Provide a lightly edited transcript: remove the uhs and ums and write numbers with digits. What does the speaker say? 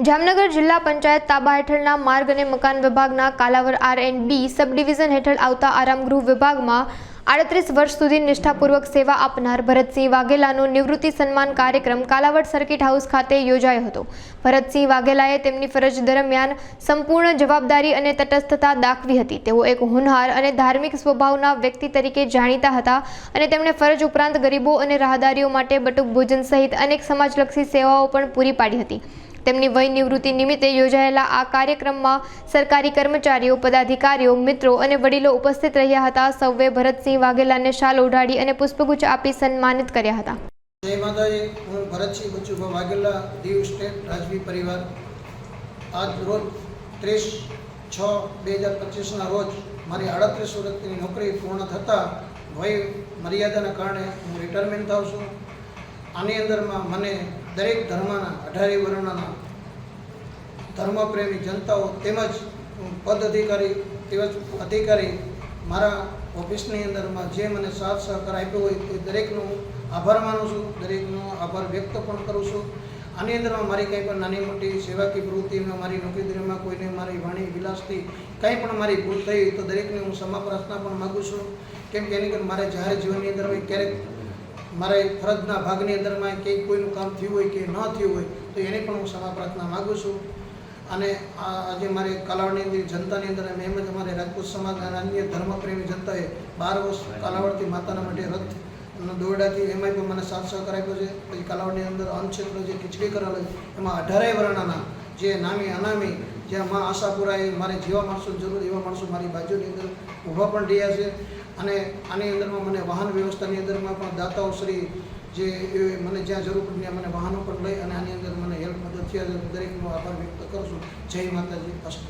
જામનગર જિલ્લા પંચાયત તાબા હેઠળના માર્ગ અને મકાન વિભાગના કાલાવર R&B સબ ડિવિઝન હેઠળ આવતા આરામગૃહ વિભાગમાં 38 વર્ષ સુધી નિષ્ઠાપૂર્વક સેવા આપનાર ભરતસિંહ વાઘેલાનો નિવૃત્તિ સન્માન કાર્યક્રમ કાલાવડ સર્કિટ હાઉસ ખાતે યોજાયો હતો। ભરતસિંહ વાઘેલાએ તેમની ફરજ દરમિયાન સંપૂર્ણ જવાબદારી અને તટસ્થતા દાખવી હતી। તેઓ એક હોનહાર અને ધાર્મિક સ્વભાવના વ્યક્તિ તરીકે જાણીતા હતા અને તેમણે ફરજ ઉપરાંત ગરીબો અને રાહદારીઓ માટે બટુક ભોજન સહિત અનેક સમાજલક્ષી સેવાઓ પણ પૂરી પાડી હતી। તેમની વય નિવૃત્તિ નિમિત્તે યોજાયેલા આ કાર્યક્રમમાં સરકારી કર્મચારીઓ, પદાધિકારીઓ, મિત્રો અને વડીલો ઉપસ્થિત રહ્યા હતા। સૌએ ભરતસિંહ વાઘેલાને શાલ ઓઢાડી અને પુષ્પગુચ્છ આપી સન્માનિત કર્યા હતા। જય માતાજી। હું ભરતસિંહ બચુભા વાઘેલા, દીવ સ્ટેટ રાજવી પરિવાર। આજ રોજ 30/6/2025ના રોજ મારી 38 વર્ષની નોકરી પૂર્ણ થતાં વય મર્યાદાના કારણે હું રિટાયરમેન્ટ થાઉં છું। આની અંદરમાં મને દરેક ધર્મના 18 વર્ણના ધર્મપ્રેમી જનતાઓ તેમજ પદ અધિકારી મારા ઓફિસની અંદરમાં જે મને સાથ સહકાર આપ્યો હોય તે દરેકનો આભાર માનું છું, દરેકનો આભાર વ્યક્ત પણ કરું છું। આની અંદરમાં મારી કંઈ પણ નાની મોટી સેવાકીય પ્રવૃત્તિમાં મારી નોકરી દરમિયાન કોઈને મારી વાણી વિલાસથી કંઈ પણ મારી ભૂલ થઈ તો દરેકને હું ક્ષમા પ્રાર્થના પણ માગું છું। કેમ કે એની મારે જાહેર જીવનની અંદર ક્યારેક મારે ફરજના ભાગની અંદરમાં કંઈ કોઈનું કામ થયું હોય કે ન થયું હોય તો એને પણ હું ક્ષમા પ્રાર્થના માગું છું। અને આજે મારે કાલાવડની અંદર જનતાની અંદર એમ જ અમારે રાજપૂત સમાજના અન્ય ધર્મપ્રેમી જનતાએ 12 વર્ષ કાલાવડથી માતાના માટે રથ દોરડાથી એમાંય પણ મને સાથ સહકાર આપ્યો છે। પછી કાલાવડની અંદર અન્નક્ષેત્ર જે ખીચડી કરાવેલ એમાં 18 વર્ણના જે નામી અનામી જ્યાં માં આશાપુરાએ મારે જેવા માણસો જરૂર એવા માણસો મારી બાજુની અંદર ઊભા પણ રહ્યા છે। અને આની અંદરમાં મને વાહન વ્યવસ્થાની અંદરમાં પણ દાતાઓ શ્રી જે મને જ્યાં જરૂર પડી ત્યાં મને વાહનો પણ લઈ અને આની અંદર મને હેલ્પ મદદ થયા, દરેકનો આભાર વ્યક્ત કરું છું। જય માતાજી, અસ્તુ।